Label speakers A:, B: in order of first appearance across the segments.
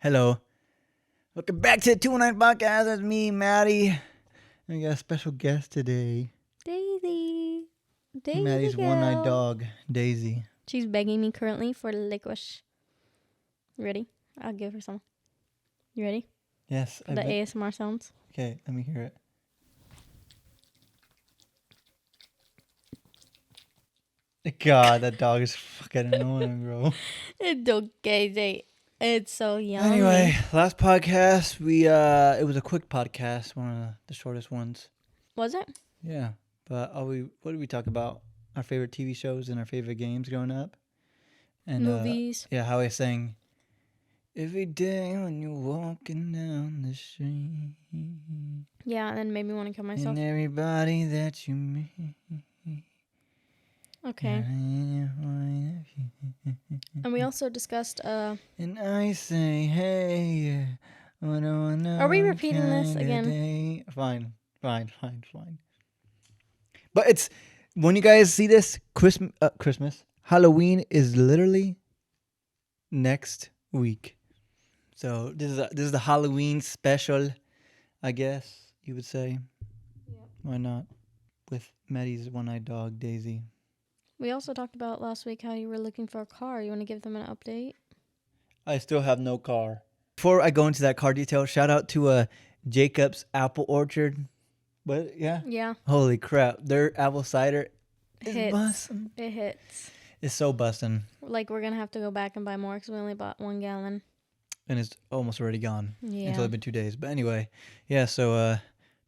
A: Hello. Welcome back to the 219 Podcast. That's me, Maddie. And we got a special guest today.
B: Daisy.
A: Maddie's
B: girl.
A: one-eyed dog, Daisy.
B: She's begging me currently for licorice. You ready? I'll give her some. You ready?
A: Yes.
B: For the ASMR sounds.
A: Okay, let me hear it. God, that dog is fucking annoying, bro.
B: It's okay, Jay. It's so yummy.
A: Anyway, last podcast, it was a quick podcast, one of the shortest ones.
B: Was it?
A: Yeah, but what did we talk about? Our favorite TV shows and our favorite games growing up, and
B: Movies.
A: Yeah, how I sang. Every day when you're walking down the street.
B: Yeah, and then made me want to kill myself.
A: And everybody that you meet.
B: Okay. And we also discussed
A: And I say, hey,
B: are we repeating this again?
A: Day. Fine. But it's when you guys see this Christmas, Halloween is literally next week. So this is the Halloween special, I guess you would say.
B: Yeah.
A: Why not? With Maddie's one-eyed dog, Daisy.
B: We also talked about last week how you were looking for a car. You want to give them an update?
A: I still have no car. Before I go into that car detail, shout out to Jacob's Apple Orchard. But yeah.
B: Yeah.
A: Holy crap. Their apple cider is
B: Hits.
A: bussin'.
B: It hits.
A: It's so bussin'.
B: Like, we're going to have to go back and buy more because we only bought 1 gallon.
A: And it's almost already gone.
B: Yeah.
A: It's only been 2 days. But anyway, yeah, so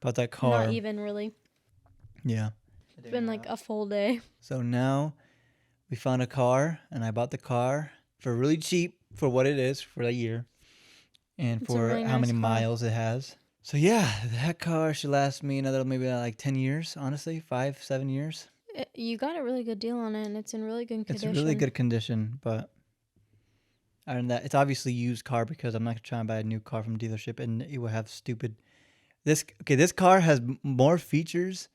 A: about that car.
B: Not even really.
A: Yeah.
B: It's been like a full day.
A: So now we found a car, and I bought the car for really cheap for what it is for a year and
B: It's a
A: for
B: really
A: how many
B: nice car.
A: miles it has. So yeah, that car should last me another maybe like 10 years, honestly, 5-7 years.
B: You got a really good deal on it, and it's in really good condition.
A: It's really good condition, but other than that, it's obviously used car because I'm not trying to buy a new car from dealership and it will have stupid. This car has more features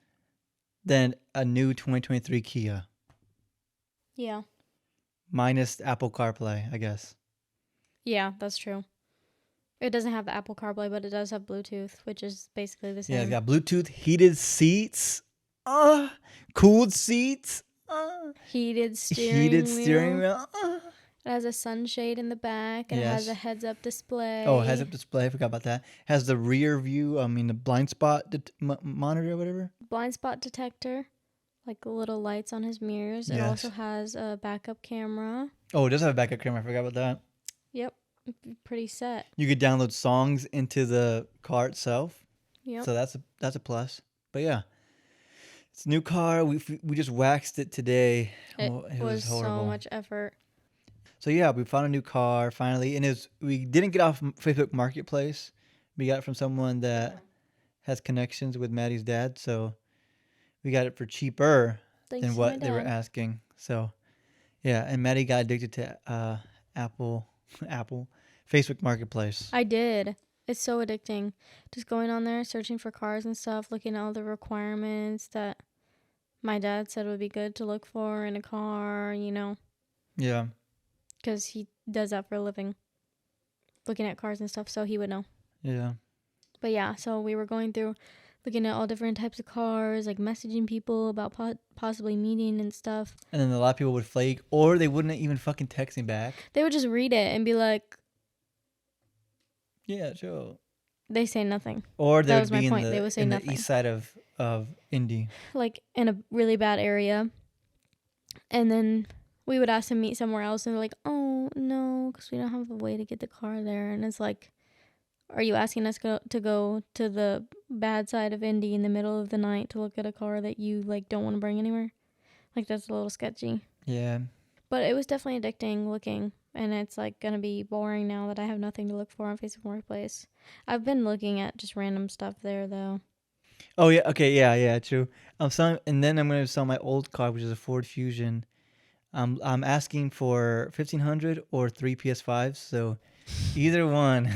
A: than a new 2023 Kia.
B: Yeah.
A: Minus Apple CarPlay, I guess.
B: Yeah, that's true. It doesn't have the Apple CarPlay, but it does have Bluetooth, which is basically the same.
A: Yeah, it's got Bluetooth, heated seats, cooled seats,
B: Heated steering
A: wheel.
B: It has a sunshade in the back, and it has a heads-up display.
A: Oh, heads-up display. I forgot about that. Has the rear view, the blind spot monitor or whatever.
B: Blind spot detector, like little lights on his mirrors. It
A: Yes.
B: also has a backup camera.
A: Oh, it does have a backup camera. I forgot about that.
B: Yep, pretty set.
A: You could download songs into the car itself.
B: Yep.
A: So that's a plus. But yeah, it's a new car. We just waxed it today.
B: It was
A: horrible.
B: so much effort.
A: So yeah, we found a new car finally, and we didn't get off Facebook Marketplace. We got it from someone that has connections with Maddie's dad, so we got it for cheaper than what they were asking. So yeah, and Maddie got addicted to Apple Facebook Marketplace.
B: I did. It's so addicting. Just going on there, searching for cars and stuff, looking at all the requirements that my dad said would be good to look for in a car,
A: Yeah.
B: Because he does that for a living, looking at cars and stuff, so he would know.
A: Yeah.
B: But yeah, so we were going through, looking at all different types of cars, like messaging people about possibly meeting and stuff.
A: And then a lot of people would flake, or they wouldn't even fucking text me back.
B: They would just read it and be like,
A: yeah, sure.
B: They say nothing.
A: Or they
B: That
A: would
B: was
A: be
B: my point.
A: in
B: They would say
A: the
B: nothing.
A: east side of Indy.
B: Like in a really bad area. And then we would ask them to meet somewhere else, and they're like, oh, no, because we don't have a way to get the car there. And it's like, are you asking us to go to the bad side of Indy in the middle of the night to look at a car that you, don't want to bring anywhere? Like, that's a little sketchy.
A: Yeah.
B: But it was definitely addicting looking, and it's, going to be boring now that I have nothing to look for on Facebook Marketplace. I've been looking at just random stuff there, though.
A: Oh, yeah. Okay, yeah, true. I'm selling, and then I'm going to sell my old car, which is a Ford Fusion. I'm asking for $1,500 or 3 PS5s, so either one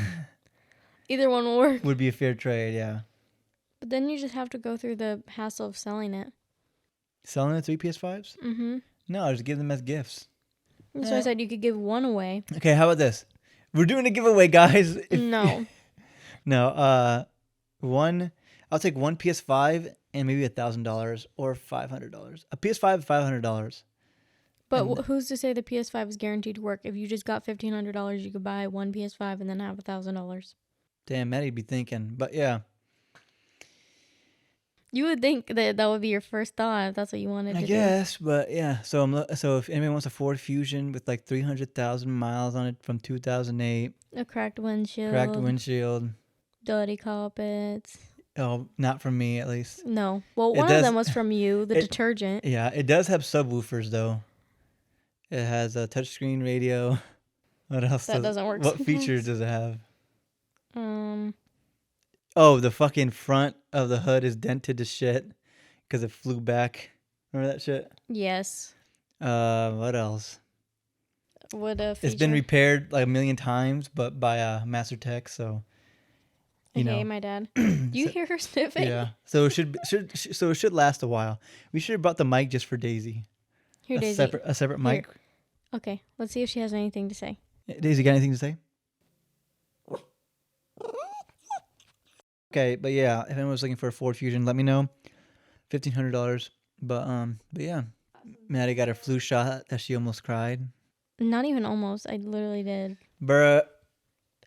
B: will work.
A: would be a fair trade, yeah.
B: But then you just have to go through the hassle of selling it.
A: Selling the 3 PS5s?
B: Mm-hmm.
A: No, just give them as gifts.
B: That's why I said you could give one away.
A: Okay, how about this? We're doing a giveaway, guys.
B: No.
A: No, one. I'll take one PS5 and maybe $1,000 or $500. A PS5, $500.
B: But
A: And
B: who's to say the PS5 is guaranteed to work? If you just got $1,500, you could buy one PS5 and then have $1,000.
A: damn, Maddie'd be thinking. But yeah,
B: You would think that that would be your first thought if that's what you wanted
A: I
B: to
A: guess. But yeah, so if anyone wants a Ford Fusion with like 300,000 miles on it from 2008,
B: do. A cracked windshield.
A: cracked windshield.
B: Dirty carpets.
A: Oh, not from me at least.
B: No. Well,
A: It
B: one of
A: does.
B: them was from you, the
A: It
B: detergent.
A: yeah, it does have subwoofers though. It has a touchscreen radio. What else?
B: That doesn't work
A: What features
B: sometimes.
A: does it have?
B: Um,
A: Oh, the fucking front of the hood is dented to shit because it flew back. Remember that shit?
B: yes.
A: What else?
B: What a feature.
A: It's been repaired like a million times, but by Master Tech. So you
B: Okay,
A: know,
B: my dad. Do you
A: so-
B: hear her sniffing?
A: yeah. So so it should last a while. We should have brought the mic just for Daisy.
B: Here,
A: a
B: Daisy.
A: separate mic.
B: Okay, let's see if she has anything to say.
A: Daisy, got anything to say? Okay, but yeah, if anyone's looking for a Ford Fusion, let me know. $1,500. But yeah, Maddie got her flu shot that she almost cried.
B: Not even almost. I literally did.
A: Bruh.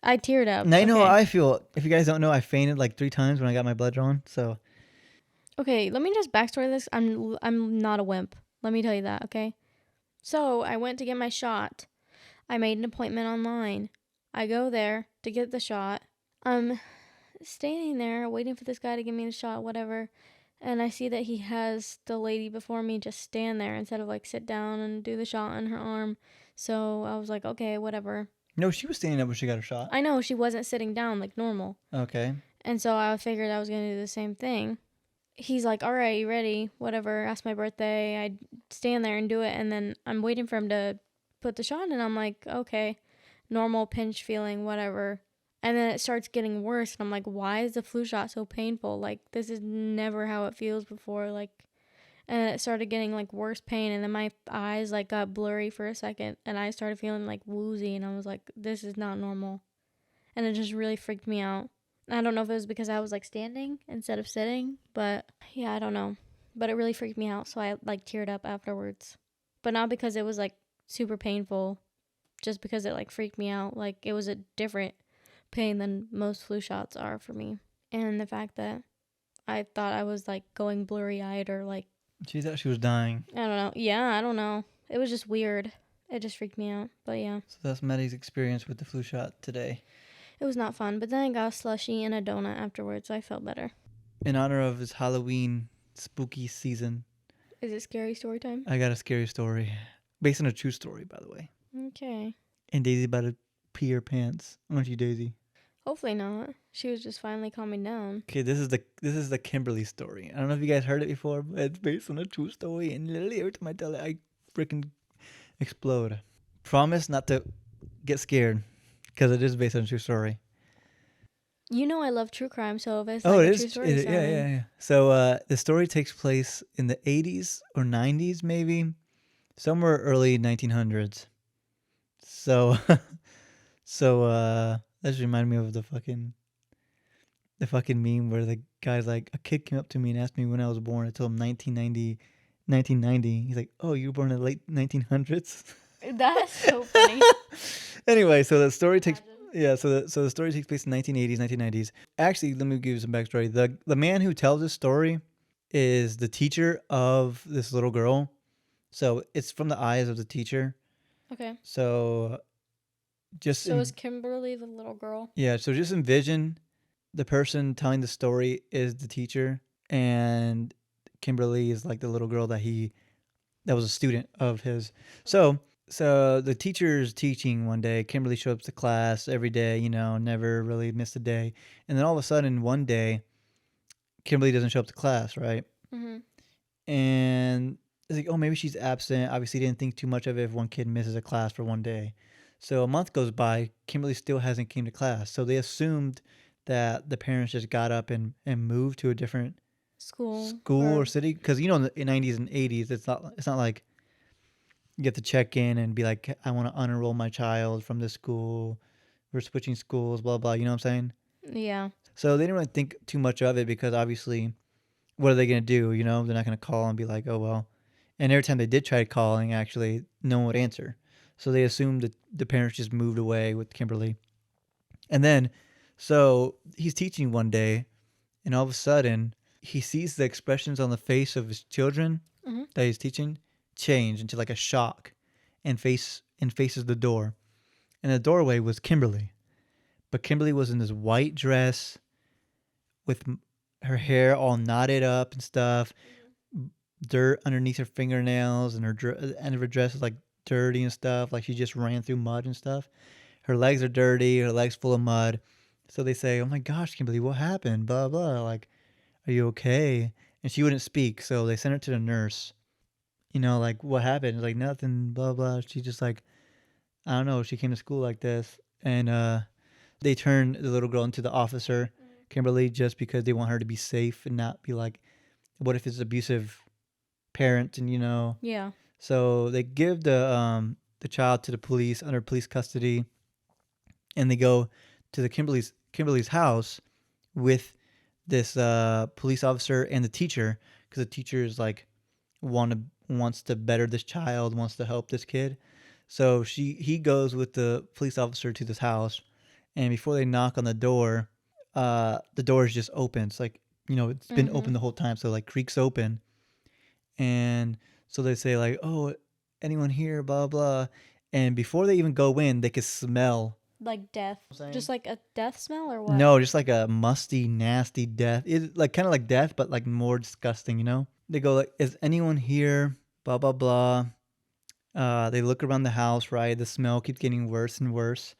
B: I teared up.
A: Now you know
B: Okay.
A: how I feel. If you guys don't know, I fainted like 3 times when I got my blood drawn. So
B: Okay, let me just backstory this. I'm not a wimp. Let me tell you that, okay? So I went to get my shot. I made an appointment online. I go there to get the shot. I'm standing there waiting for this guy to give me the shot, whatever. And I see that he has the lady before me just stand there instead of like sit down and do the shot on her arm. So I was like, okay, whatever.
A: no, she was standing up when she got her shot.
B: I know she wasn't sitting down like normal.
A: Okay.
B: And so I figured I was going to do the same thing. He's like, all right, you ready? Whatever. Asked my birthday. I stand there and do it. And then I'm waiting for him to put the shot. And I'm like, okay, normal pinch feeling, whatever. And then it starts getting worse. And I'm like, why is the flu shot so painful? Like, this is never how it feels before. Like, and then it started getting like worse pain. And then my eyes like got blurry for a second. And I started feeling like woozy. And I was like, this is not normal. And it just really freaked me out. I don't know if it was because I was like standing instead of sitting, but yeah, I don't know. But it really freaked me out, so I like teared up afterwards. But not because it was like super painful, just because it like freaked me out. Like it was a different pain than most flu shots are for me. And the fact that I thought I was like going blurry eyed or like,
A: She thought she was dying.
B: I don't know. Yeah, I don't know. It was just weird. It just freaked me out. But yeah,
A: So that's Maddie's experience with the flu shot today.
B: it was not fun. But then I got a slushie and a donut afterwards, so I felt better.
A: In honor of his Halloween spooky season,
B: Is it scary story time?
A: I got a scary story. Based on a true story, by the way.
B: Okay.
A: And Daisy about to pee her pants. Aren't you, Daisy?
B: Hopefully not. She was just finally calming down.
A: Okay, this is the Kimberly story. I don't know if you guys heard it before, but it's based on a true story, and literally every time I tell it, I freaking explode. Promise not to get scared, because it is based on a true story.
B: You know I love true crime, so if it's
A: Oh,
B: like
A: it
B: a
A: is.
B: true story,
A: Yeah. So the story takes place in the 80s or 90s, maybe somewhere early 1900s. So, that just reminded me of the fucking meme where the guy's like, a kid came up to me and asked me when I was born. I told him 1990. He's like, oh, you were born in the late 1900s.
B: That's so funny.
A: Anyway, so the story takes so the story takes place in 1980s, 1990s. Actually, let me give you some backstory. The man who tells this story is the teacher of this little girl. So it's from the eyes of the teacher.
B: Okay.
A: So just
B: So is Kimberly the little girl?
A: yeah, so just envision the person telling the story is the teacher, and Kimberly is like the little girl that was a student of his. So the teacher's teaching one day. Kimberly shows up to class every day, never really missed a day. And then all of a sudden, one day, Kimberly doesn't show up to class, right?
B: Mm-hmm.
A: And it's like, oh, maybe she's absent. Obviously, didn't think too much of it if one kid misses a class for one day. So a month goes by. Kimberly still hasn't came to class. So they assumed that the parents just got up and moved to a different
B: School
A: or city. Because, in the 90s and 80s, it's not like you get to check in and be like, I want to unenroll my child from this school. we're switching schools, blah blah. You know what I'm saying?
B: Yeah.
A: So they didn't really think too much of it because obviously, what are they gonna do? You know, they're not gonna call and be like, oh well. And every time they did try calling, actually, no one would answer. So they assumed that the parents just moved away with Kimberly. And then, so he's teaching one day, and all of a sudden, he sees the expressions on the face of his children
B: Hmm.
A: that he's teaching change into like a shock, and faces the door. And the doorway was Kimberly, but Kimberly was in this white dress with her hair all knotted up and stuff, dirt underneath her fingernails, and end of her dress is like dirty and stuff, like she just ran through mud and stuff. Her legs are dirty, her legs full of mud. So they say, "Oh my gosh, Kimberly, what happened?" Blah blah. Like, are you okay? And she wouldn't speak, so they sent her to the nurse. You know, like what happened? Like nothing. Blah blah. She just like, I don't know. She came to school like this, and they turned the little girl into the officer, Kimberly, just because they want her to be safe and not be like, what if it's abusive parent? And
B: Yeah.
A: so they give the child to the police under police custody, and they go to the Kimberly's house with this police officer and the teacher, because the teacher is like wants to better this child, wants to help this kid. So he goes with the police officer to this house, and before they knock on the door is just open. It's like, it's been
B: Hmm.
A: open the whole time, so like creaks open, and so they say like, "Oh, anyone here?" Blah blah, and before they even go in, they can smell.
B: Like death.
A: I'm saying?
B: Just like a death smell or what?
A: No, just like a musty, nasty death. It's like kind of like death, but like more disgusting. They go like, "Is anyone here?" Blah blah blah. They look around the house, right? The smell keeps getting worse and worse,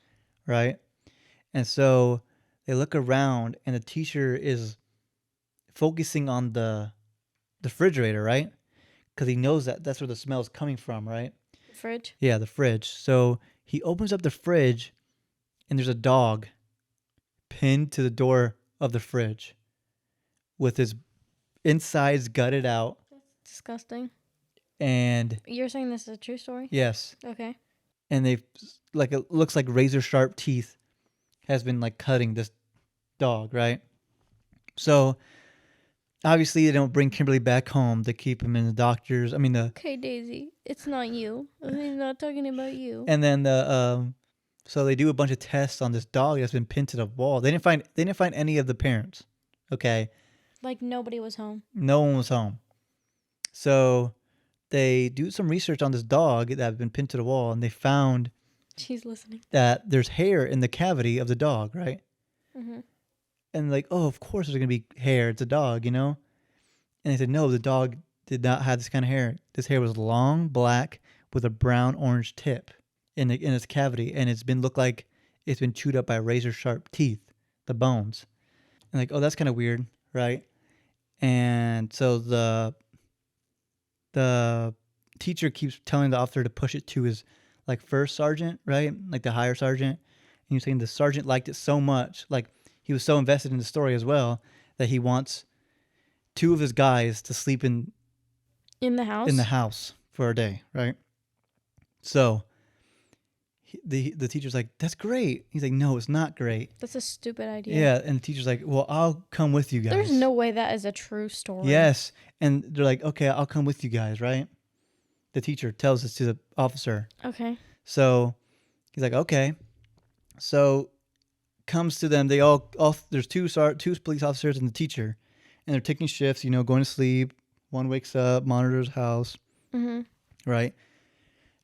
A: right? And so they look around, and the teacher is focusing on the refrigerator, right? Because he knows that that's where the smell is coming from, right?
B: Fridge.
A: Yeah, the fridge. So he opens up the fridge, and there's a dog pinned to the door of the fridge with his insides gutted out.
B: Disgusting.
A: And
B: You're saying this is a true story?
A: yes,
B: Okay.
A: and they like, it looks like razor sharp teeth has been like cutting this dog, right? So obviously they don't bring Kimberly back home to keep him in the doctors. I mean the
B: Okay, Daisy. It's not you. He's not talking about you.
A: and then the so they do a bunch of tests on this dog that's been pinned to the wall. They didn't find any of the parents. Okay,
B: Like nobody was home.
A: no one was home. So they do some research on this dog that had been pinned to the wall, and they found
B: She's listening.
A: that there's hair in the cavity of the dog, right?
B: Mm-hmm.
A: And like, oh, of course there's gonna be hair. It's a dog. And they said no, the dog did not have this kind of hair. This hair was long, black, with a brown orange tip in its cavity, and looked like it's been chewed up by razor sharp teeth, the bones. And like, oh, that's kind of weird, right? And so the teacher keeps telling the officer to push it to his like first sergeant, right? Like the higher sergeant. And you're saying the sergeant liked it so much, like he was so invested in the story as well, that he wants two of his guys to sleep
B: In the house?
A: in the house for a day, right? So the teacher's like, "That's great." He's like, "No, it's not great."
B: That's a stupid idea.
A: Yeah, and the teacher's like, "Well, I'll come with you guys."
B: There's no way that is a true story.
A: Yes, and they're like, "Okay, I'll come with you guys," right? The teacher tells this to the officer.
B: Okay.
A: So he's like, "Okay." So comes to them. They all there's two police officers and the teacher, and they're taking shifts. Going to sleep. One wakes up, monitors house,
B: Mm-hmm.
A: right?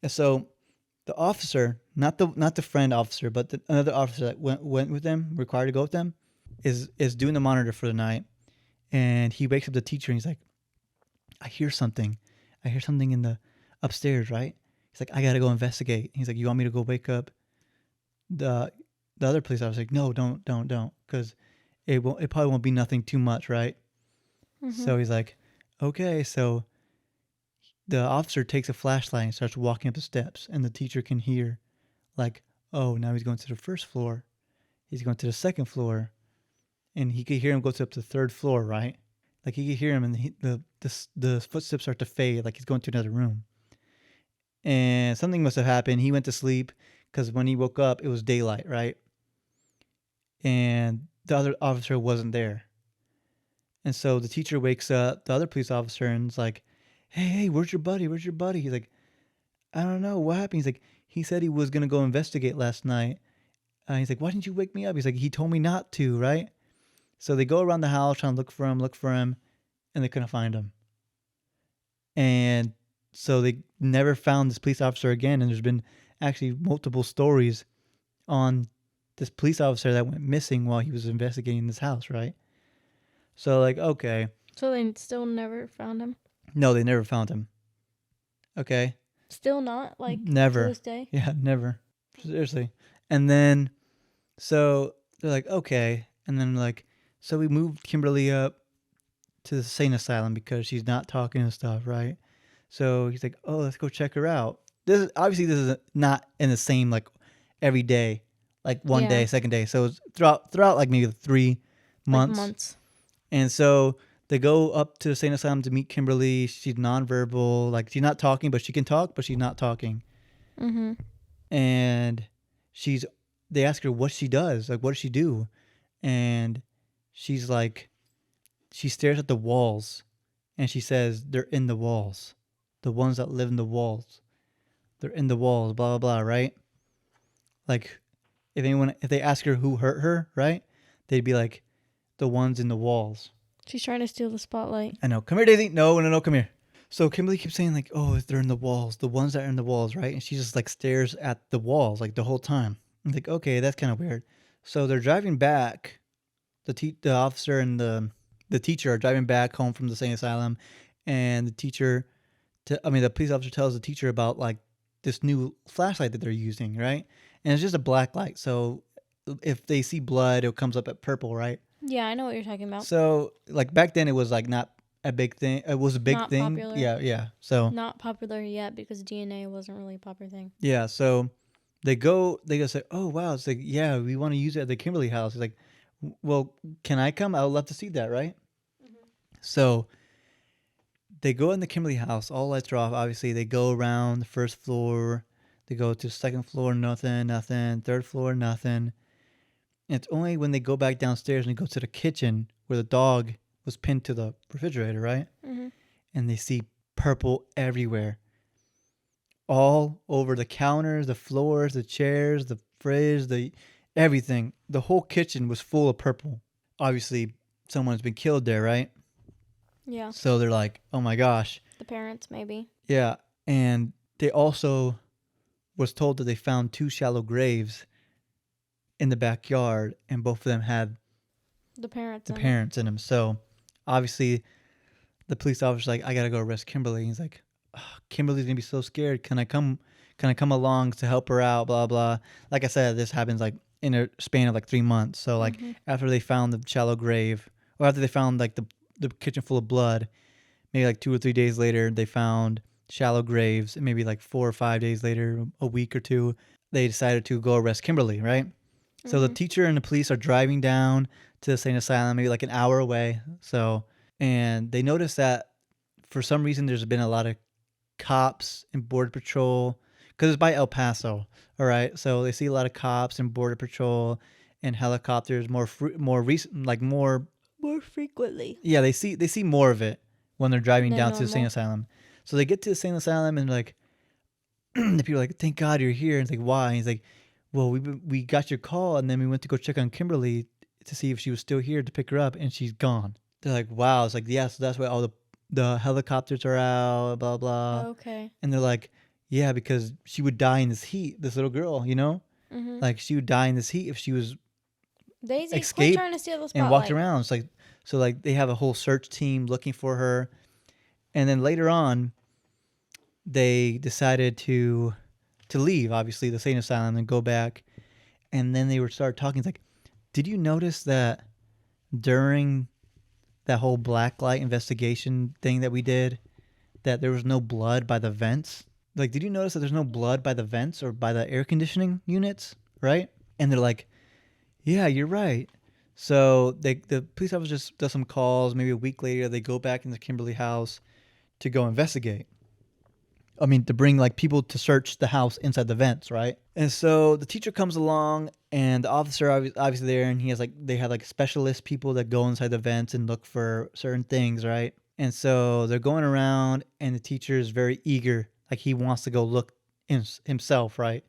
A: And so the officer, not the friend officer, but another officer that went with them, required to go with them, is doing the monitor for the night, and he wakes up the teacher and he's like, "I hear something. I hear something in the upstairs, right?" He's like, "I gotta go investigate." He's like, "You want me to go wake up the the other police officer?" Like, "No, don't, because it probably won't be nothing too much, right?"
B: Mm-hmm.
A: So he's like, "Okay." So the officer takes a flashlight and starts walking up the steps, and the teacher can hear, like, oh, now he's going to the first floor. He's going to the second floor, and he could hear him go up to the third floor, right? Like he could hear him, and the footsteps start to fade, like he's going to another room. And something must have happened. He went to sleep because when he woke up, it was daylight, right? and the other officer wasn't there. And so the teacher wakes up the other police officer and is like, hey, where's your buddy? Where's your buddy? He's like, I don't know. What happened? He's like, he said he was going to go investigate last night. He's like, why didn't you wake me up? He's like, he told me not to, right? So they go around the house trying to look for him, and they couldn't find him. And so they never found this police officer again. And there's been actually multiple stories on this police officer that went missing while he was investigating this house, right? So, like, okay.
B: So they still never found him?
A: No, they never found him. Okay.
B: Still not? Like,
A: Never.
B: to this day?
A: Yeah, never. Seriously. And then, so they're like, okay. And then, like, so we moved Kimberly up to the sane asylum because she's not talking and stuff, right? So he's like, oh, let's go check her out. This is not in the same, like, every day, like one day, second day. So it's throughout like maybe 3 months.
B: Like months.
A: And so they go up to the sane asylum to meet Kimberly. She's nonverbal, like she's not talking, but she can talk, but she's not talking.
B: Mm-hmm.
A: And they ask her what she does, like what does she do, and she's like, she stares at the walls, and she says, they're in the walls, the ones that live in the walls, they're in the walls, blah blah blah, right? Like, if they ask her who hurt her, right, they'd be like, the ones in the walls.
B: She's trying to steal the spotlight.
A: I know. Come here, Daisy. No, come here. So Kimberly keeps saying like, oh, they're in the walls, the ones that are in the walls, right? And she just like stares at the walls like the whole time. I'm like, okay, that's kind of weird. So they're driving back. The officer and the teacher are driving back home from the sane asylum, and the police officer tells the teacher about like this new flashlight that they're using, right? And it's just a black light, so if they see blood, it comes up at purple, right?
B: Yeah, I know what you're talking about.
A: So like back then, it was like not a big thing. It was a big
B: Not
A: thing.
B: popular.
A: Yeah. So
B: Not popular yet because DNA wasn't really a popular thing.
A: yeah. So they go say, oh wow, it's like, yeah, we want to use it at the Kimberly house. It's like, well, can I come? I would love to see that, right?
B: Mm-hmm.
A: So they go in the Kimberly house. All lights are off. Obviously, they go around the first floor. They go to the second floor, nothing. Third floor, nothing. And it's only when they go back downstairs and they go to the kitchen where the dog was pinned to the refrigerator, right?
B: Mm-hmm.
A: And they see purple everywhere. All over the counters, the floors, the chairs, the fridge, the everything. The whole kitchen was full of purple. Obviously, someone's been killed there, right?
B: Yeah.
A: So they're like, oh my gosh.
B: The parents, maybe.
A: Yeah. And they also was told that they found 2 shallow graves in the backyard, and both of them had
B: The parents.
A: the parents in them. So obviously the police officer's like, I gotta go arrest Kimberly. He's like, oh, Kimberly's gonna be so scared. Can I come along to help her out? Blah blah. Like I said, this happens like in a span of like 3 months. So like after they found the shallow grave, or after they found like the kitchen full of blood, maybe like 2 or 3 days later they found shallow graves, and maybe like 4 or 5 days later, a week or two, they decided to go arrest Kimberly, right? So the teacher and the police are driving down to the sane asylum, maybe like an hour away. So, and they notice that for some reason there's been a lot of cops and border patrol, because it's by El Paso. All right, so they see a lot of cops and border patrol and helicopters more recent, like more
B: frequently.
A: Yeah, they see more of it when they're driving
B: Than
A: down to the
B: normal.
A: sane asylum. So they get to the sane asylum and like the people are like, thank God you're here. And it's like, why? And he's like, well, we got your call, and then we went to go check on Kimberly to see if she was still here to pick her up, and she's gone. They're like, wow. It's like, yeah, so that's why all the helicopters are out, blah blah.
B: Okay.
A: And they're like, yeah, because she would die in this heat. This little girl, you know,
B: Mm-hmm.
A: like she would die in this heat if she was
B: Daisy,
A: escaped
B: quit trying to steal the spotlight.
A: and walked around. It's like, so like they have a whole search team looking for her, and then later on, they decided to leave, obviously, the sane asylum and go back. And then they were started talking. It's like, did you notice that during that whole black light investigation thing that we did, that there was no blood by the vents? Like, did you notice that there's no blood by the vents or by the air conditioning units, right? And they're like, yeah, you're right. So the police officer just does some calls. Maybe a week later, they go back into Kimberly house to go investigate. I mean, to bring like people to search the house inside the vents, right? And so the teacher comes along, and the officer obviously there, and he has like they have like specialist people that go inside the vents and look for certain things, right? And so they're going around, and the teacher is very eager, like he wants to go look himself, right?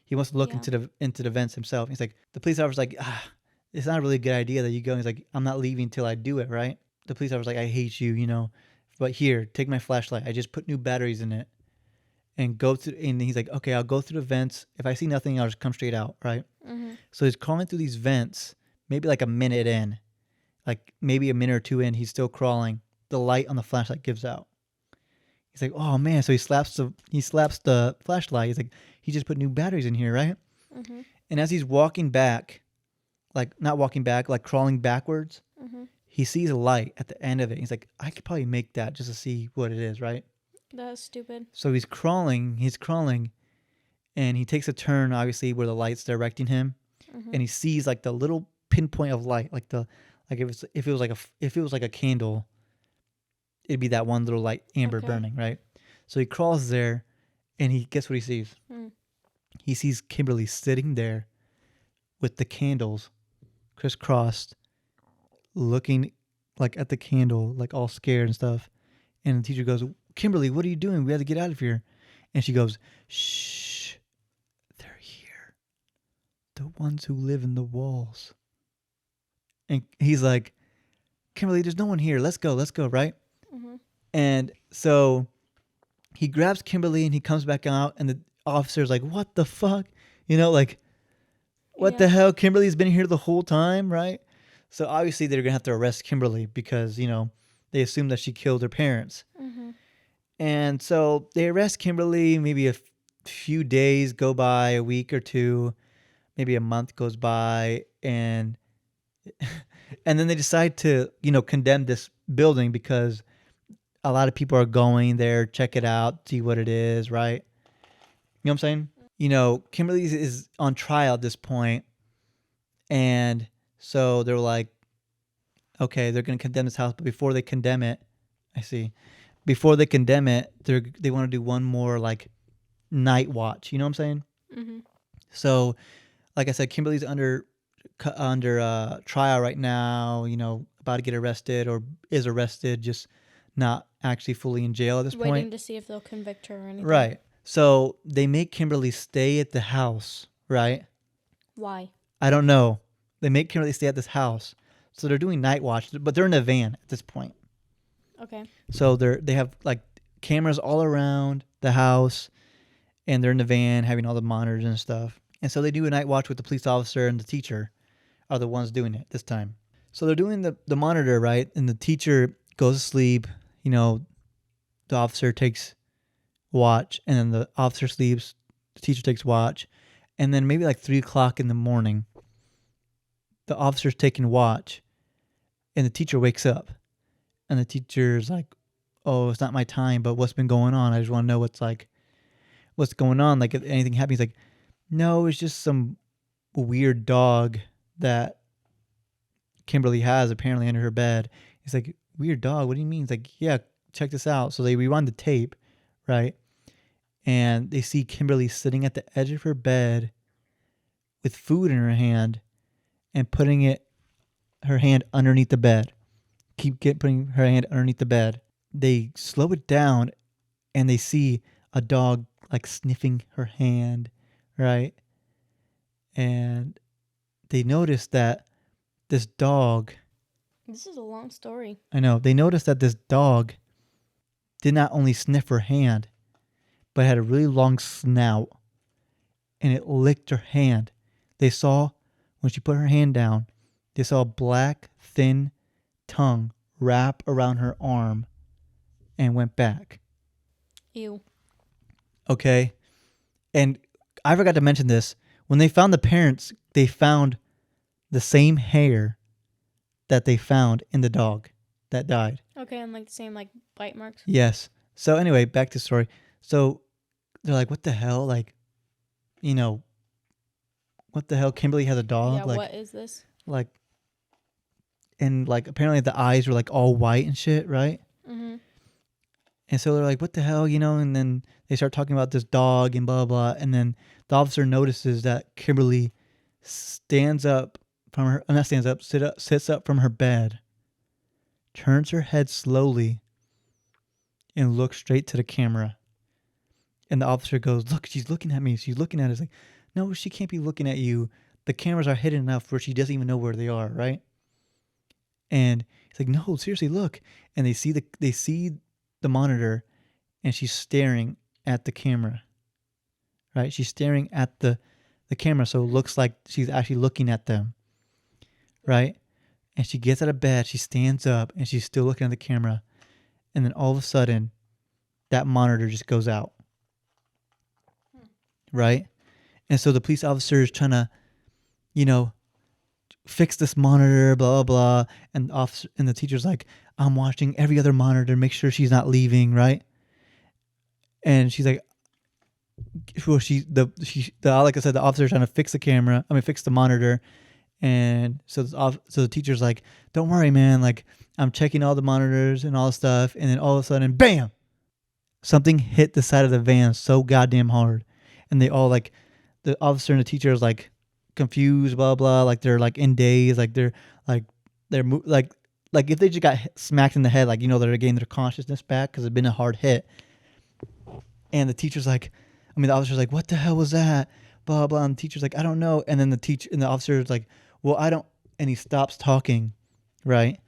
A: He wants to look
B: Yeah.
A: into the vents himself. He's like, the police officer's like, it's not a really good idea that you go. He's like, I'm not leaving till I do it, right? The police officer's like, I hate you, you know, but here, take my flashlight. I just put new batteries in it and go through. And he's like, okay, I'll go through the vents. If I see nothing, I'll just come straight out, right?
B: Mm-hmm.
A: So he's crawling through these vents, maybe like a minute in, like maybe a minute or two in, he's still crawling. The light on the flashlight gives out. He's like, oh man. So he slaps the flashlight. He's like, he just put new batteries in here, right?
B: Mm-hmm.
A: And as he's walking back, like not walking back, like crawling backwards,
B: Mm-hmm.
A: he sees a light at the end of it. He's like, I could probably make that just to see what it is, right?
B: That's stupid.
A: So he's crawling, and he takes a turn, obviously, where the light's directing him,
B: Mm-hmm.
A: and he sees like the little pinpoint of light, like if it was like a candle, it'd be that one little light amber
B: Okay.
A: burning, right? So he crawls there, and he guess what he sees?
B: Mm.
A: He sees Kimberly sitting there with the candles crisscrossed, looking like at the candle, like all scared and stuff. And the teacher goes, Kimberly, what are you doing? We have to get out of here. And she goes, shh, they're here. The ones who live in the walls. And he's like, Kimberly, there's no one here. Let's go, right?
B: Mm-hmm.
A: And so he grabs Kimberly and he comes back out, and the officer's like, what the fuck? You know, like, what the
B: Yeah.
A: hell? Kimberly's been here the whole time, right? So obviously they're going to have to arrest Kimberly because, you know, they assume that she killed her parents.
B: Mm-hmm.
A: And so they arrest Kimberly. Maybe a few days go by, a week or two, maybe a month goes by, and and then they decide to, you know, condemn this building because a lot of people are going there, check it out, see what it is, right? You know what I'm saying? You know, Kimberly is on trial at this point, and so they're like, okay, they're going to condemn this house, but before they condemn it, I see. Before they condemn it, they want to do one more like night watch. You know what I'm saying?
B: Mm-hmm.
A: So, like I said, Kimberly's under trial right now. You know, about to get arrested or is arrested, just not actually fully in jail at this
B: Waiting
A: point.
B: to see if they'll convict her or anything.
A: Right. So they make Kimberly stay at the house. Right.
B: Why?
A: I don't know. They make Kimberly stay at this house. So they're doing night watch, but they're in a van at this point.
B: Okay.
A: So they have like cameras all around the house, and they're in the van having all the monitors and stuff. And so they do a night watch with the police officer, and the teacher are the ones doing it this time. So they're doing the monitor, right? And the teacher goes to sleep. You know, the officer takes watch, and then the officer sleeps. The teacher takes watch, and then maybe like 3 o'clock in the morning, the officer's taking watch, and the teacher wakes up, and the teacher's like, "Oh, it's not my time, but what's been going on? I just want to know what's going on. Like, if anything happens." He's like, "No, it's just some weird dog that Kimberly has apparently under her bed." He's like, "Weird dog? What do you mean?" He's like, "Yeah, check this out." So they rewind the tape, right? And they see Kimberly sitting at the edge of her bed with food in her hand and putting her hand underneath the bed. Putting her hand underneath the bed. They slow it down, and they see a dog like sniffing her hand, right? And they notice that this dog,
B: This is a long story.
A: I know, they noticed that this dog did not only sniff her hand, but had a really long snout, and it licked her hand. They saw, when she put her hand down, they saw a black, thin tongue wrap around her arm and went back.
B: Ew.
A: Okay? And I forgot to mention this. When they found the parents, they found the same hair that they found in the dog that died.
B: Okay, and like the same like bite marks.
A: Yes. So anyway, back to the story. So they're like, what the hell? Like, you know, what the hell? Kimberly has a dog?
B: Yeah,
A: like,
B: what is this?
A: like, and like apparently the eyes were like all white and shit, right?
B: Mm-hmm.
A: And so they're like, what the hell, you know? And then they start talking about this dog and blah, blah. And then the officer notices that Kimberly stands up from her, not stands up, sits up from her bed, turns her head slowly, and looks straight to the camera. And the officer goes, look, she's looking at me. She's looking at us. Like, no, she can't be looking at you. The cameras are hidden enough where she doesn't even know where they are, right? And he's like, no, seriously, look. And they see the monitor, and she's staring at the camera, right? She's staring at the camera, so it looks like she's actually looking at them, right? And she gets out of bed, she stands up, and she's still looking at the camera. And then all of a sudden, that monitor just goes out, right? And so the police officer is trying to, you know, fix this monitor, blah, blah, blah. And the teacher's like, I'm watching every other monitor, make sure she's not leaving, right? And she's like, well, like I said, the officer's trying to fix the camera. I mean, fix the monitor. And so the teacher's like, don't worry, man. Like, I'm checking all the monitors and all the stuff. And then all of a sudden, bam, something hit the side of the van so goddamn hard. And they all like, the officer and the teacher is like confused, blah, blah. Like they're like in daze. Like they're like if they just got smacked in the head, like, you know, they're getting their consciousness back because it's been a hard hit. And the officer's like, what the hell was that? Blah, blah. And the teacher's like, I don't know. And then the officer's like, well, I don't. And he stops talking, right?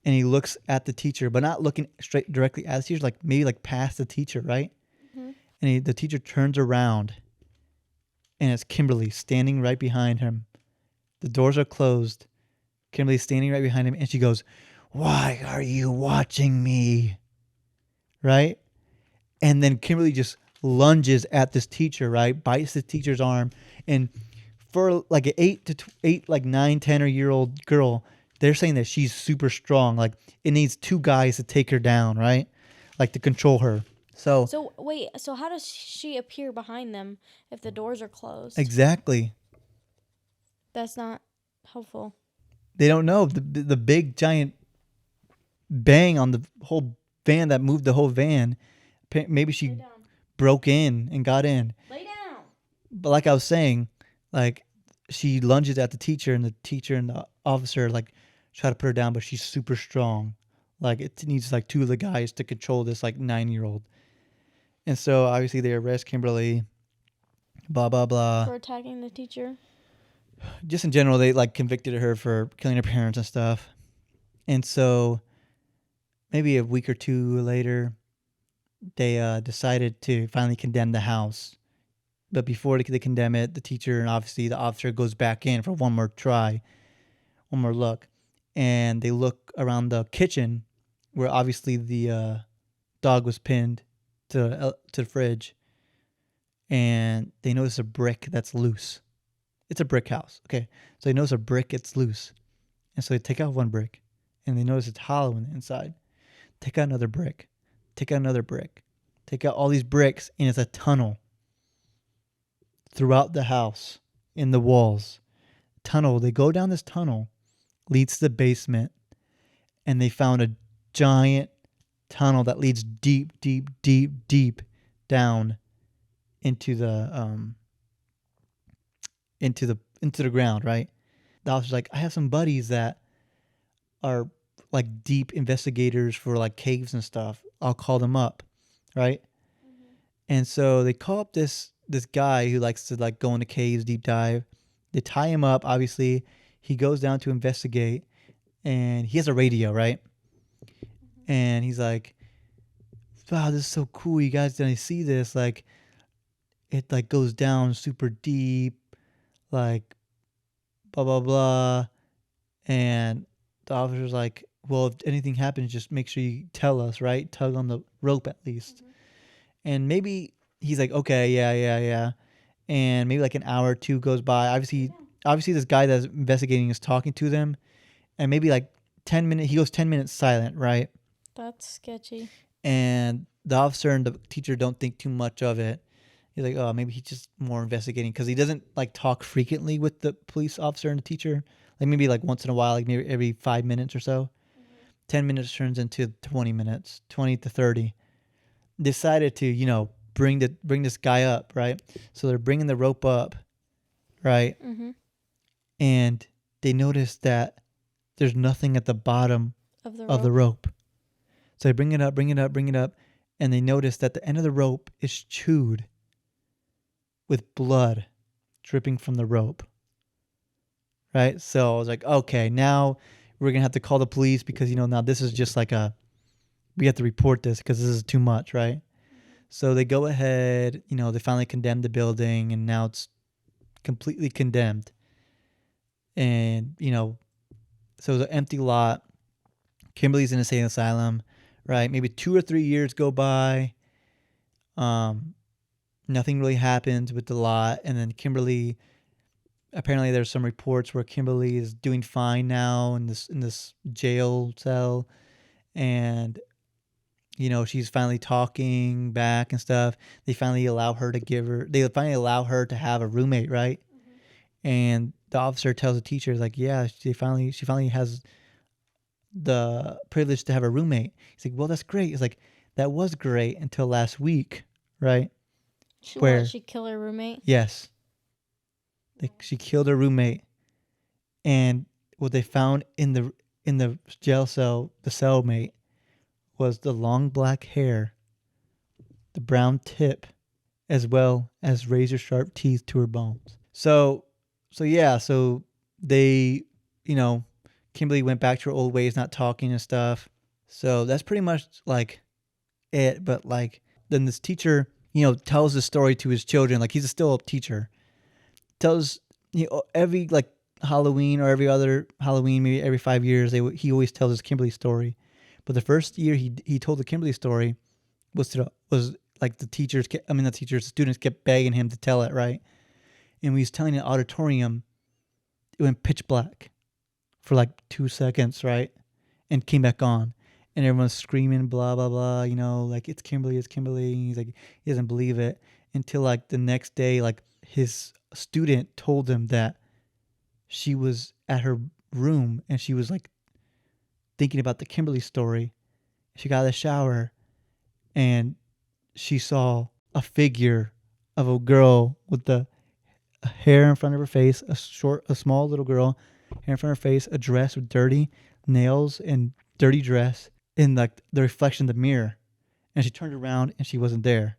A: And he looks at the teacher, but not looking straight directly at the teacher, like maybe like past the teacher, right? Mm-hmm. And the teacher turns around, and it's Kimberly standing right behind him. The doors are closed. Kimberly's standing right behind him, and she goes, why are you watching me? Right? And then Kimberly just lunges at this teacher, right? Bites the teacher's arm. And for like an 8 like 9, 10-year-old girl, they're saying that she's super strong. Like, it needs 2 guys to take her down, right? Like, to control her.
B: So wait, so how does she appear behind them if the doors are closed?
A: Exactly.
B: That's not helpful.
A: They don't know. The big giant bang on the whole van that moved the whole van. Maybe she broke in and got in.
B: Lay down.
A: But like I was saying, like, she lunges at the teacher, and the officer like try to put her down, but she's super strong. Like, it needs like 2 of the guys to control this like 9-year-old. And so obviously they arrest Kimberly. Blah blah blah.
B: For attacking the teacher.
A: Just in general, they like convicted her for killing her parents and stuff. And so maybe a week or 2 later, they decided to finally condemn the house. But before they condemn it, the teacher and obviously the officer goes back in for one more try, one more look. And they look around the kitchen where obviously the dog was pinned to the fridge. And they notice a brick that's loose. It's a brick house. Okay. So they notice a brick that's loose. And so they take out one brick, and they notice it's hollow on the inside. Take out another brick. Take out another brick. Take out all these bricks, and it's a tunnel throughout the house, in the walls. Tunnel. They go down this tunnel, leads to the basement, and they found a giant tunnel that leads deep, deep, deep, deep down into the into the ground, right? The officer's like, I have some buddies that are like deep investigators for like caves and stuff. I'll call them up, right? Mm-hmm. And so they call up this guy who likes to like go into caves, deep dive. They tie him up, obviously. He goes down to investigate, and he has a radio, right? Mm-hmm. And he's like, wow, this is so cool. You guys didn't see this. Like, it like goes down super deep, like blah blah blah. And the officer's like, well, if anything happens, just make sure you tell us, right? Tug on the rope at least. Mm-hmm. And maybe he's like, okay, yeah. And maybe like an hour or 2 goes by. Obviously this guy that's investigating is talking to them, and maybe like 10 minutes, he goes 10 minutes silent, right?
B: That's sketchy.
A: And the officer and the teacher don't think too much of it. He's like, oh, maybe he's just more investigating, because he doesn't like talk frequently with the police officer and the teacher. Like maybe like once in a while, like maybe every 5 minutes or so. Mm-hmm. 10 minutes turns into 20 minutes, 20 to 30. decided to, bring this guy up, right? So they're bringing the rope up, right?
B: Mm-hmm.
A: And they notice that there's nothing at the bottom
B: Of the
A: of the
B: rope.
A: rope. So they bring it up, bring it up, bring it up, and they notice that the end of the rope is chewed with blood dripping from the rope. Right? So I was like, okay, now we're gonna have to call the police because now this is just like we have to report this because this is too much, right? So they go ahead, they finally condemned the building and now it's completely condemned. And, so it's an empty lot. Kimberly's in a insane asylum, right? Maybe 2 or 3 years go by. Um, Nothing really happens with the lot. And then Kimberly, apparently there's some reports where Kimberly is doing fine now in this jail cell. And she's finally talking back and stuff. They finally allow her to have a roommate, right? And the officer tells the teacher, like, yeah, she finally has the privilege to have a roommate. He's like, well, that's great. It's like, that was great until last week, right? Where,
B: She kill her roommate?
A: yes, she killed her roommate. And what they found in the jail cell, the cellmate, was the long black hair, the brown tip, as well as razor sharp teeth to her bones. So they, you know, Kimberly went back to her old ways, not talking and stuff. So that's pretty much like it. But like then this teacher, tells the story to his children. Like he's still a teacher. Tells every like Halloween or every other Halloween, maybe every 5 years, he always tells his Kimberly story. But the first year he told the Kimberly story was like the students kept begging him to tell it, right? And when he was telling an auditorium, it went pitch black for like 2 seconds, right? And came back on. And everyone's screaming, blah, blah, blah, like it's Kimberly, it's Kimberly. And he's like, he doesn't believe it until like the next day, like his student told him that she was at her room and she was like thinking about the Kimberly story. She got out of the shower and she saw a figure of a girl with the hair in front of her face, a small little girl, hair in front of her face, a dress with dirty nails and dirty dress in like the reflection of the mirror. And she turned around and she wasn't there.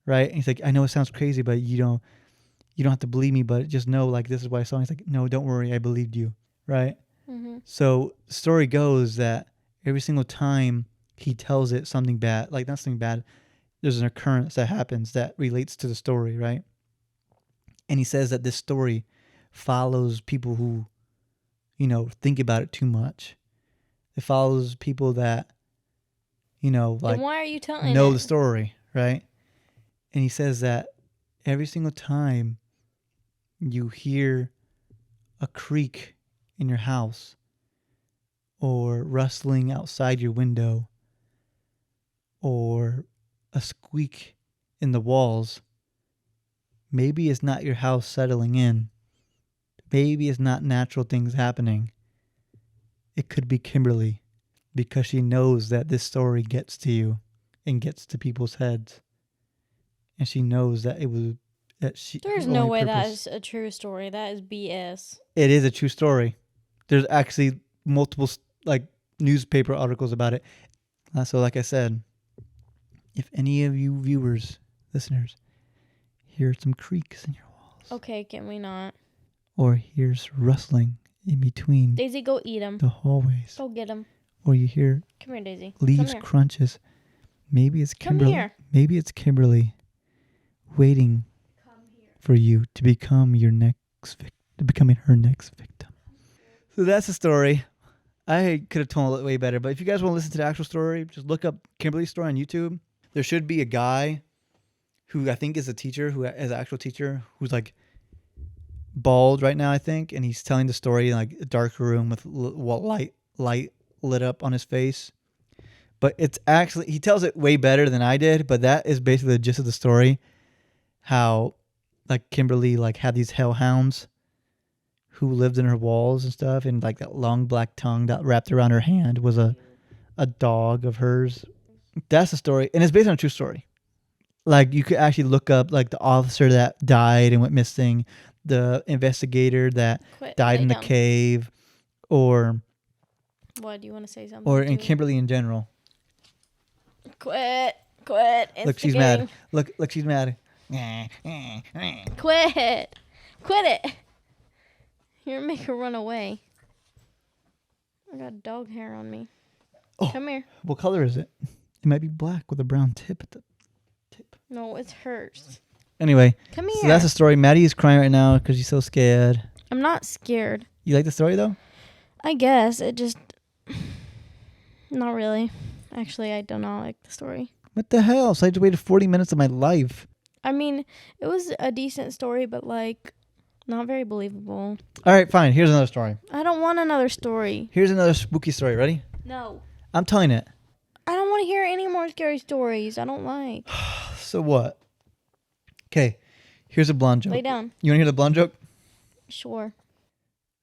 A: Right? And he's like, I know it sounds crazy, but you don't have to believe me, but just know like this is what I saw. And he's like, no, don't worry, I believed you. Right?
B: Mm-hmm.
A: So the story goes that every single time he tells it something bad, like not something bad, there's an occurrence that happens that relates to the story, right? And he says that this story follows people who, think about it too much. It follows people that, like
B: Then why are you telling
A: know
B: it?
A: the story, right? And he says that every single time you hear a creak in your house or rustling outside your window or a squeak in the walls, maybe it's not your house settling in. Maybe it's not natural things happening. It could be Kimberly because she knows that this story gets to you and gets to people's heads. And she knows that
B: There's
A: her
B: no
A: only
B: way that
A: purpose.
B: is a true story. That is BS.
A: It is a true story. There's actually multiple like newspaper articles about it. So like I said, if any of you viewers, listeners, hear some creaks in your walls.
B: Okay, can we not?
A: Or hears rustling in between
B: Daisy, go eat him.
A: the hallways.
B: Go get him.
A: Or you hear
B: Come here, Daisy.
A: leaves
B: Come here.
A: crunches. Maybe it's
B: Come
A: Kimberly.
B: here.
A: Maybe it's Kimberly waiting for you to become your next becoming her next victim. So that's the story. I could have told it way better, but if you guys want to listen to the actual story, just look up Kimberly's story on YouTube. There should be a guy who I think is a teacher, who is an actual teacher, who's like bald right now, I think, and he's telling the story in like a dark room with light lit up on his face. But it's actually, he tells it way better than I did, but that is basically the gist of the story. How like Kimberly like had these hellhounds who lived in her walls and stuff, and like that long black tongue that wrapped around her hand was a dog of hers, That's the story, and it's based on a true story. Like you could actually look up like the officer that died and went missing, the investigator that
B: Quit.
A: died
B: Lay
A: in the
B: down.
A: cave, or
B: What, do you want to say something
A: or
B: to
A: in
B: me?
A: Kimberly in general.
B: Quit. Quit.
A: Look, she's mad.
B: Instigating.
A: Look, she's mad.
B: Quit. Quit it. You're gonna make her run away. I got dog hair on me.
A: Oh.
B: Come here.
A: What color is it? It might be black with a brown tip at the tip.
B: No, it's hers.
A: Anyway,
B: Come here.
A: so that's the story. Maddie is crying right now because she's so scared.
B: I'm not scared.
A: You like the story though?
B: I guess it just. Not really. Actually, I do not like the story.
A: What the hell? So I just waited 40 minutes of my life.
B: I mean, it was a decent story, but like, not very believable.
A: All right, fine. Here's another story.
B: I don't want another story.
A: Here's another spooky story. Ready?
B: No.
A: I'm telling it.
B: I don't want to hear any more scary stories. I don't like.
A: So what? Okay, here's a blonde joke.
B: Lay down.
A: You want to hear the blonde joke?
B: Sure.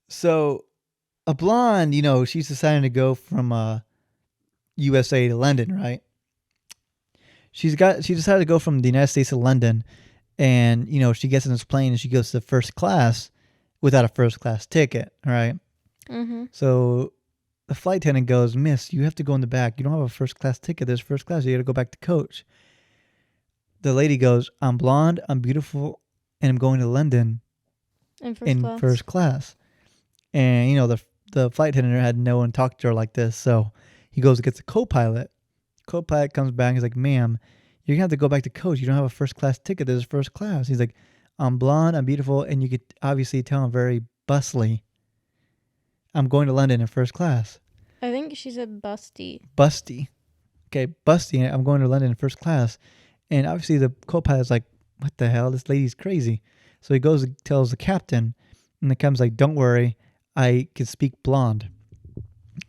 A: So, a blonde, she's deciding to go from USA to London, right? She decided to go from the United States to London, and she gets in this plane and she goes to first class without a first class ticket, right?
B: Mm-hmm.
A: So the flight attendant goes, "Miss, you have to go in the back. You don't have a first class ticket. There's first class. You got to go back to coach." The lady goes, "I'm blonde, I'm beautiful, and I'm going to London
B: In
A: first class." And the flight attendant had no one talk to her like this, so he goes and gets a co-pilot. Co-pilot comes back and he's like, "Ma'am, you're gonna have to go back to coach. You don't have a first class ticket. There's first class." He's like, "I'm blonde, I'm beautiful, and you could obviously tell I'm very bustly. I'm going to London in first class."
B: I think she said busty.
A: Busty. Okay, busty. I'm going to London in first class. And obviously the co-pilot's like, "What the hell? This lady's crazy." So he goes and tells the captain, and the captain's like, "Don't worry, I can speak blonde."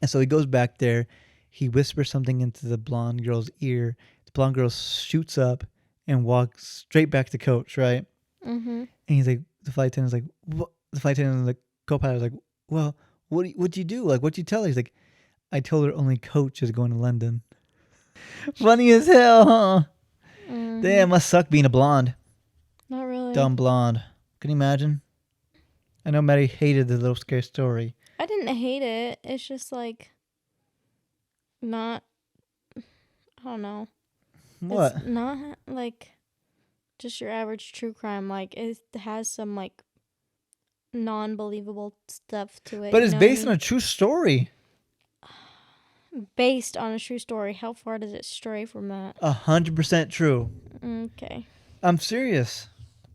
A: And so he goes back there. He whispers something into the blonde girl's ear. The blonde girl shoots up and walks straight back to coach, right?
B: Mm-hmm.
A: And he's like, the flight attendant's like, "What?" The flight attendant and the co-pilot's like, "Well, what'd you do? Like, what'd you tell her?" He's like, "I told her only coach is going to London." Funny as hell, huh?
B: Mm-hmm.
A: Damn, must suck being a blonde.
B: Not really.
A: Dumb blonde. Can you imagine? I know Maddie hated the little scary story.
B: I didn't hate it. It's just like not. I don't know.
A: What?
B: It's not like just your average true crime. Like it has some like non-believable stuff to it.
A: But it's based on a true story.
B: Based on a true story. How far does it stray from that?
A: 100% true.
B: Okay.
A: I'm serious.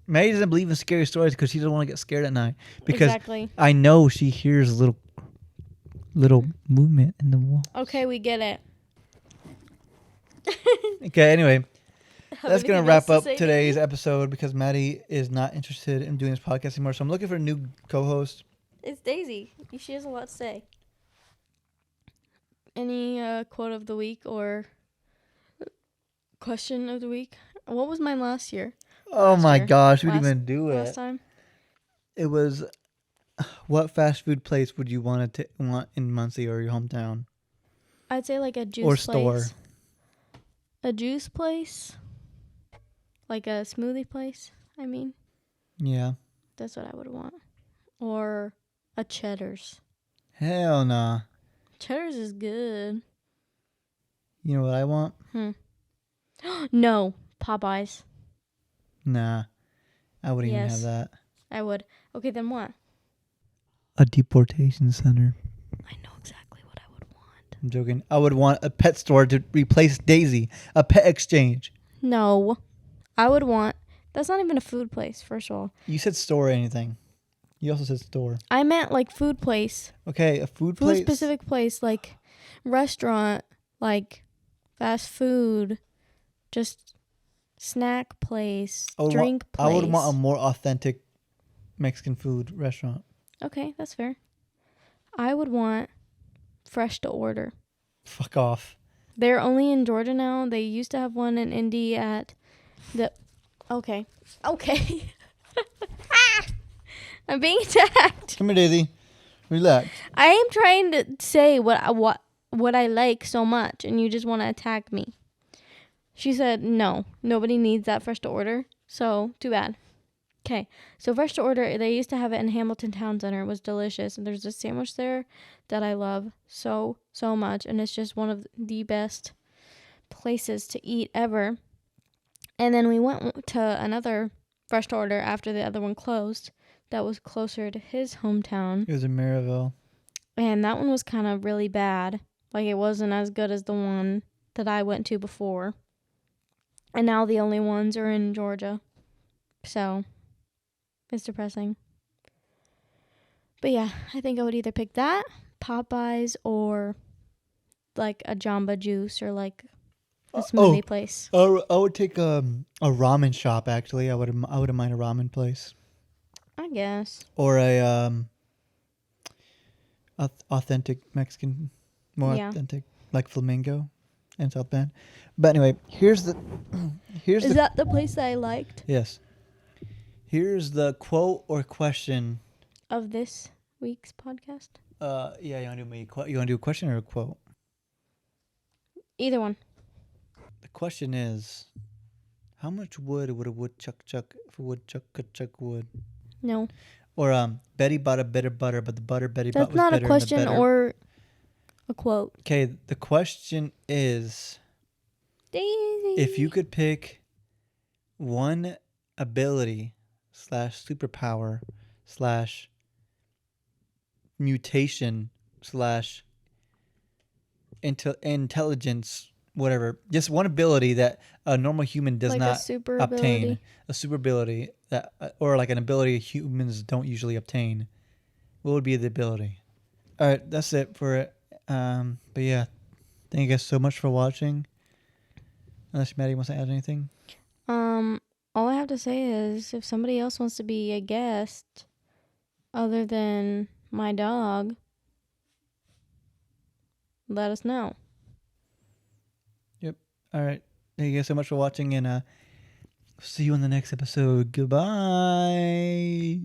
A: Maddie doesn't believe in scary stories because she doesn't want to get scared at night. Because
B: Exactly.
A: I know she hears little movement in the wall.
B: Okay, we get it.
A: Okay, anyway, that's
B: Anything
A: going to
B: else
A: wrap up
B: say,
A: today's
B: Daisy?
A: episode because Maddie is not interested in doing this podcast anymore. So I'm looking for a new co-host.
B: It's Daisy. She has a lot to say. Any quote of the week or question of the week? What was mine last year?
A: Oh
B: Last
A: my
B: year.
A: gosh, we didn't
B: Last-
A: even do
B: Last
A: it.
B: time?
A: It was, what fast food place would you want in Muncie or your hometown?
B: I'd say like a juice
A: Or
B: place.
A: store.
B: A juice place? Like a smoothie place, I mean.
A: Yeah.
B: That's what I would want. Or a Cheddar's.
A: Hell nah.
B: Cheddar's is good.
A: You know what I want?
B: No, Popeyes.
A: Nah. I wouldn't even have
B: Yes.
A: that.
B: I would. Okay, then what?
A: A deportation center.
B: I know exactly what I would want.
A: I'm joking. I would want a pet store to replace Daisy. A pet exchange.
B: No. I would want... That's not even a food place, first of all.
A: You said store or anything. You also said store.
B: I meant like food place.
A: Okay, a food place.
B: Food specific place, like restaurant, like fast food, just snack place, drink place.
A: I would want a more authentic Mexican food restaurant.
B: Okay, that's fair. I would want fresh to order.
A: Fuck off.
B: They're only in Georgia now. They used to have one in Indy at the... Okay. I'm being attacked.
A: Come here, Daisy. Relax.
B: I am trying to say what I like so much, and you just want to attack me. She said, no, nobody needs that fresh to order. So, too bad. Okay, so fresh to order, they used to have it in Hamilton Town Center. It was delicious. And there's a sandwich there that I love so, so much. And it's just one of the best places to eat ever. And then we went to another fresh to order after the other one closed that was closer to his hometown.
A: It was in Maryville.
B: And that one was kind of really bad. Like, it wasn't as good as the one that I went to before. And now the only ones are in Georgia. So, it's depressing. But yeah, I think I would either pick that, Popeyes, or like a Jamba Juice or like a smoothie place.
A: I would take a ramen shop. Actually, I wouldn't mind a ramen place
B: I guess.
A: or a authentic Mexican, more
B: Yeah.
A: authentic, like Flamingo in South Bend. But anyway, here's
B: Is
A: the
B: that the place that I liked
A: yes. Here's the quote or question.
B: of this week's podcast?
A: Yeah, you wanna do a question or a quote?
B: Either one.
A: The question is, how much wood would a woodchuck chuck if a woodchuck could chuck wood?
B: No.
A: Or Betty bought a bit of butter, but the butter Betty
B: That's
A: bought was
B: not a
A: better
B: question
A: and the better.
B: or a quote.
A: Okay, the question is,
B: Daisy.
A: if you could pick one ability / superpower / mutation / intelligence, whatever, just one ability that a normal human does
B: like
A: not
B: a super
A: obtain,
B: ability.
A: a super ability that, or like an ability humans don't usually obtain, what would be the ability? All right, that's it for it. But yeah, thank you guys so much for watching. Unless Maddie wants to add anything.
B: All I have to say is if somebody else wants to be a guest other than my dog, let us know.
A: Yep. All right. Thank you guys so much for watching, and see you in the next episode. Goodbye.